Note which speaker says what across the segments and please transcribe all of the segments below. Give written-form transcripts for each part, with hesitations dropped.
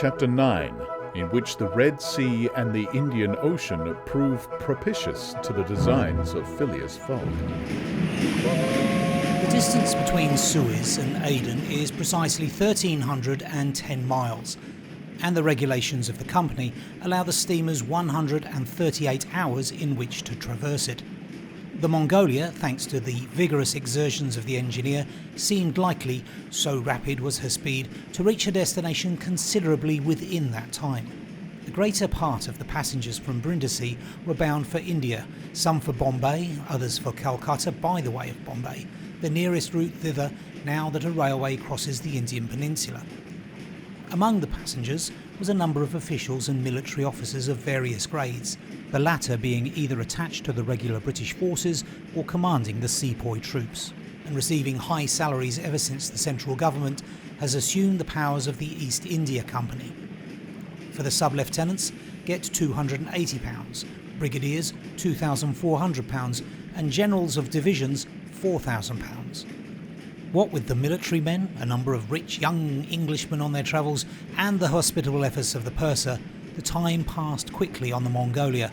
Speaker 1: Chapter 9, in which the Red Sea and the Indian Ocean prove propitious to the designs of Phileas Fogg.
Speaker 2: The distance between Suez and Aden is precisely 1,310 miles, and the regulations of the company allow the steamers 138 hours in which to traverse it. The Mongolia, thanks to the vigorous exertions of the engineer, seemed likely, so rapid was her speed, to reach her destination considerably within that time. The greater part of the passengers from Brindisi were bound for India, some for Bombay, others for Calcutta by the way of Bombay, the nearest route thither now that a railway crosses the Indian peninsula. Among the passengers was a number of officials and military officers of various grades, the latter being either attached to the regular British forces or commanding the sepoy troops, and receiving high salaries ever since the central government has assumed the powers of the East India Company. For the sub-lieutenants get £280, brigadiers £2,400 and generals of divisions £4,000. What with the military men, a number of rich young Englishmen on their travels, and the hospitable efforts of the purser, the time passed quickly on the Mongolia.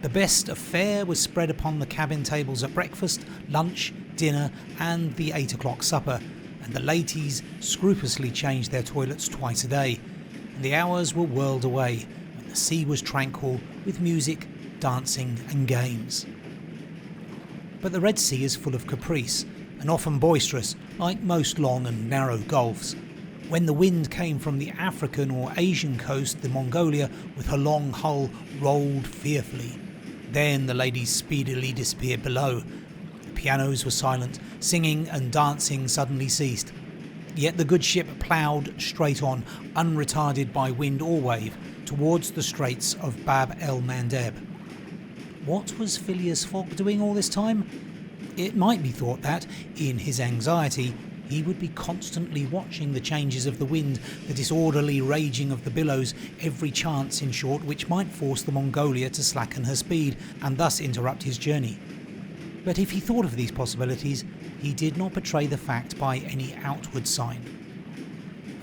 Speaker 2: The best of fare was spread upon the cabin tables at breakfast, lunch, dinner and the 8 o'clock supper, and the ladies scrupulously changed their toilets twice a day, and the hours were whirled away, and the sea was tranquil with music, dancing and games. But the Red Sea is full of caprice, and often boisterous, like most long and narrow gulfs. When the wind came from the African or Asian coast, the Mongolia, with her long hull, rolled fearfully. Then the ladies speedily disappeared below. The pianos were silent, singing and dancing suddenly ceased. Yet the good ship ploughed straight on, unretarded by wind or wave, towards the straits of Bab el-Mandeb. What was Phileas Fogg doing all this time? It might be thought that, in his anxiety, he would be constantly watching the changes of the wind, the disorderly raging of the billows, every chance, in short, which might force the Mongolia to slacken her speed and thus interrupt his journey. But if he thought of these possibilities, he did not betray the fact by any outward sign.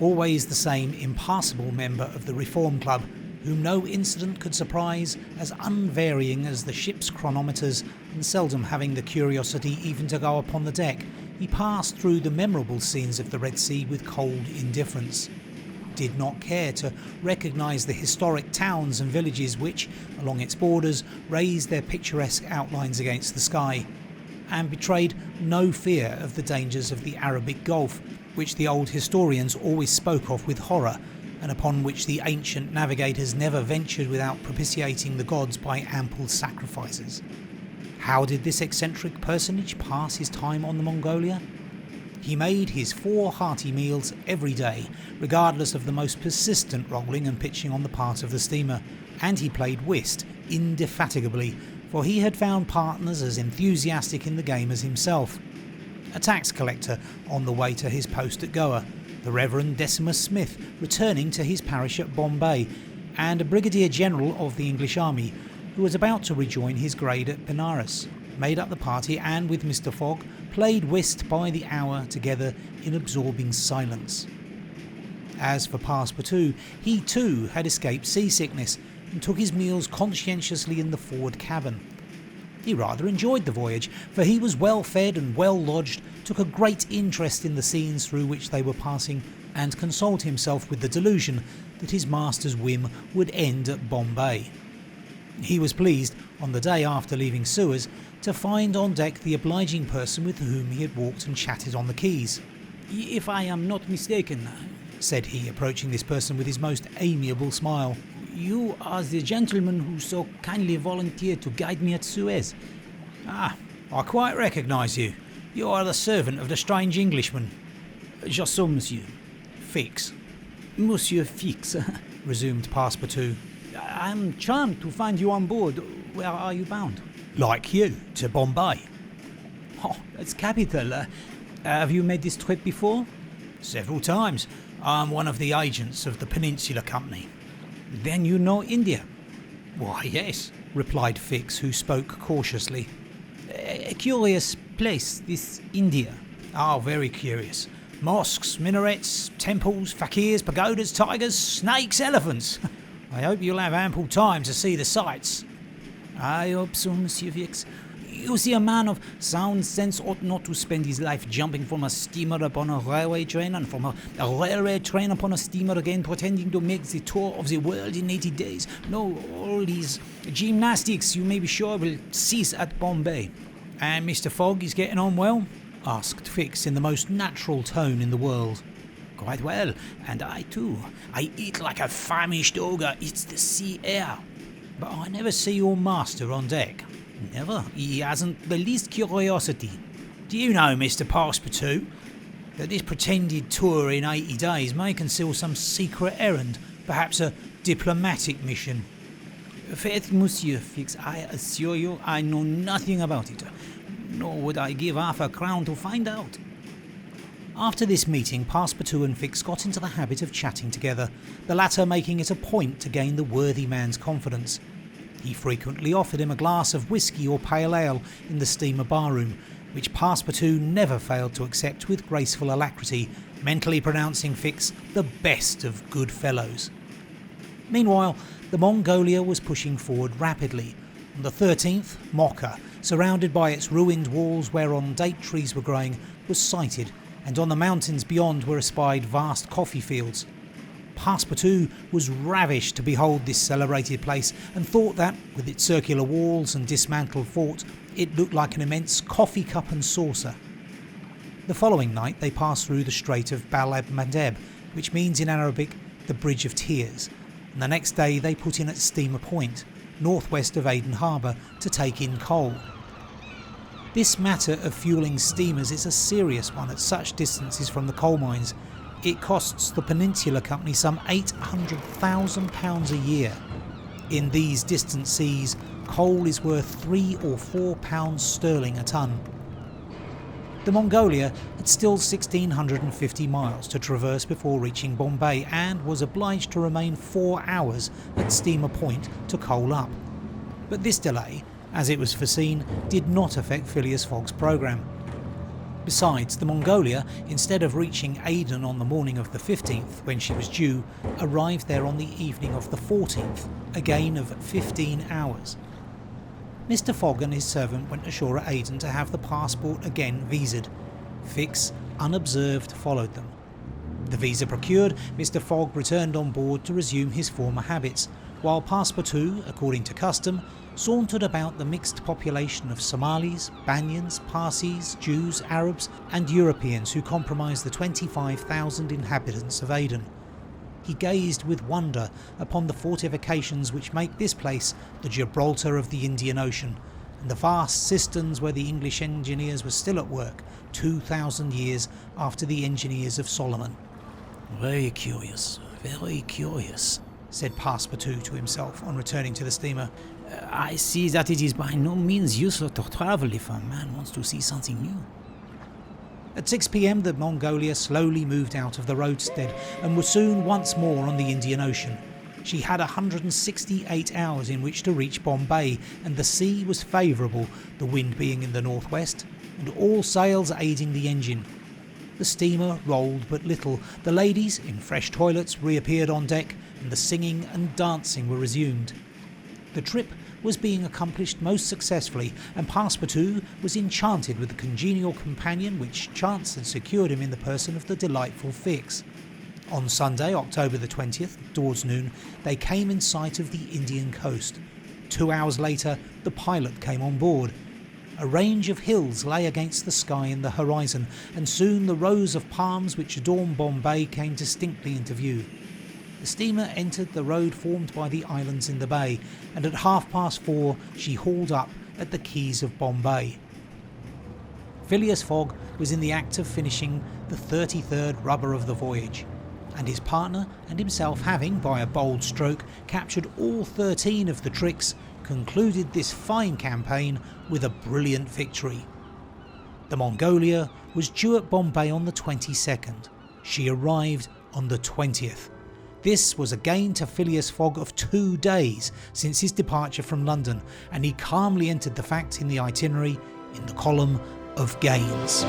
Speaker 2: Always the same impassible member of the Reform Club, whom no incident could surprise, as unvarying as the ship's chronometers, and seldom having the curiosity even to go upon the deck, he passed through the memorable scenes of the Red Sea with cold indifference, did not care to recognise the historic towns and villages which, along its borders, raised their picturesque outlines against the sky, and betrayed no fear of the dangers of the Arabic Gulf, which the old historians always spoke of with horror, and upon which the ancient navigators never ventured without propitiating the gods by ample sacrifices. How did this eccentric personage pass his time on the Mongolia? He made his 4 hearty meals every day, regardless of the most persistent rolling and pitching on the part of the steamer, and he played whist indefatigably, for he had found partners as enthusiastic in the game as himself. A tax collector on the way to his post at Goa, the Reverend Decimus Smith returning to his parish at Bombay, and a Brigadier General of the English Army, who was about to rejoin his grade at Benares, made up the party and, with Mr. Fogg, played whist by the hour together in absorbing silence. As for Passepartout, he too had escaped seasickness and took his meals conscientiously in the forward cabin. He rather enjoyed the voyage, for he was well fed and well lodged, took a great interest in the scenes through which they were passing, and consoled himself with the delusion that his master's whim would end at Bombay. He was pleased, on the day after leaving Suez, to find on deck the obliging person with whom he had walked and chatted on the quays.
Speaker 3: "If I am not mistaken,"
Speaker 2: said he, approaching this person with his most amiable smile,
Speaker 3: "you are the gentleman who so kindly volunteered to guide me at Suez."
Speaker 2: "Ah, I quite recognise you. You are the servant of the strange Englishman."
Speaker 3: "Just so, monsieur."
Speaker 2: "Fix."
Speaker 3: "Monsieur Fix,"
Speaker 2: resumed Passepartout.
Speaker 3: "I am charmed to find you on board. Where are you bound?"
Speaker 2: "Like you, to Bombay."
Speaker 3: "Oh, that's capital. Have you made this trip before?"
Speaker 2: "Several times. I am one of the agents of the Peninsula Company."
Speaker 3: "Then you know India?"
Speaker 2: "Why, yes," replied Fix, who spoke cautiously.
Speaker 3: "A curious place, this India."
Speaker 2: "Oh, very curious. Mosques, minarets, temples, fakirs, pagodas, tigers, snakes, elephants. I hope you'll have ample time to see the sights.
Speaker 3: I hope so, Monsieur Fix. You see, a man of sound sense ought not to spend his life jumping from a steamer upon a railway train and from a railway train upon a steamer again, pretending to make the tour of the world in 80 days. No, all these gymnastics, you may be sure, will cease at Bombay.
Speaker 2: And Mr. Fogg is getting on well? Asked Fix in the most natural tone in the world.
Speaker 3: Quite well, and I too. I eat like a famished ogre eats the sea air.
Speaker 2: But I never see your master on deck.
Speaker 3: Never. He hasn't the least curiosity.
Speaker 2: Do you know, Mr. Passepartout, that this pretended tour in 80 days may conceal some secret errand, perhaps a diplomatic mission?
Speaker 3: Faith, Monsieur Fix, I assure you I know nothing about it, nor would I give half a crown to find out.
Speaker 2: After this meeting, Passepartout and Fix got into the habit of chatting together, the latter making it a point to gain the worthy man's confidence. He frequently offered him a glass of whisky or pale ale in the steamer barroom, which Passepartout never failed to accept with graceful alacrity, mentally pronouncing Fix the best of good fellows. Meanwhile, the Mongolia was pushing forward rapidly. On the 13th, Mocha, surrounded by its ruined walls whereon date trees were growing, was sighted, and on the mountains beyond were espied vast coffee fields. Passepartout was ravished to behold this celebrated place and thought that, with its circular walls and dismantled fort, it looked like an immense coffee cup and saucer. The following night they passed through the Strait of Bab el-Mandeb, which means in Arabic the Bridge of Tears, and the next day they put in at Steamer Point, northwest of Aden harbour, to take in coal. This matter of fuelling steamers is a serious one at such distances from the coal mines. It costs the Peninsula Company some £800,000 a year. In these distant seas, coal is worth £3 or £4 sterling a tonne. The Mongolia had still 1,650 miles to traverse before reaching Bombay and was obliged to remain 4 hours at Steamer Point to coal up. But this delay, as it was foreseen, did not affect Phileas Fogg's programme. Besides, the Mongolia, instead of reaching Aden on the morning of the 15th, when she was due, arrived there on the evening of the 14th, a gain of 15 hours. Mr. Fogg and his servant went ashore at Aden to have the passport again visaed. Fix, unobserved, followed them. The visa procured, Mr. Fogg returned on board to resume his former habits, while Passepartout, according to custom, sauntered about the mixed population of Somalis, Banyans, Parsis, Jews, Arabs and Europeans who comprise the 25,000 inhabitants of Aden. He gazed with wonder upon the fortifications which make this place the Gibraltar of the Indian Ocean, and the vast cisterns where the English engineers were still at work 2,000 years after the engineers of Solomon.
Speaker 3: Very curious, said Passepartout to himself on returning to the steamer. I see that it is by no means useless to travel if a man wants to see something new.
Speaker 2: At 6 p.m. the Mongolia slowly moved out of the roadstead and was soon once more on the Indian Ocean. She had 168 hours in which to reach Bombay, and the sea was favourable, the wind being in the northwest, and all sails aiding the engine. The steamer rolled but little, the ladies, in fresh toilets, reappeared on deck, and the singing and dancing were resumed. The trip was being accomplished most successfully, and Passepartout was enchanted with the congenial companion which chance had secured him in the person of the delightful Fix. On Sunday, October the 20th, towards noon, they came in sight of the Indian coast. 2 hours later, the pilot came on board. A range of hills lay against the sky in the horizon, and soon the rows of palms which adorn Bombay came distinctly into view. The steamer entered the road formed by the islands in the bay, and at 4:30 she hauled up at the quays of Bombay. Phileas Fogg was in the act of finishing the 33rd rubber of the voyage, and his partner and himself, having, by a bold stroke, captured all 13 of the tricks, concluded this fine campaign with a brilliant victory. The Mongolia was due at Bombay on the 22nd. She arrived on the 20th. This was a gain to Phileas Fogg of 2 days since his departure from London, and he calmly entered the fact in the itinerary in the column of gains.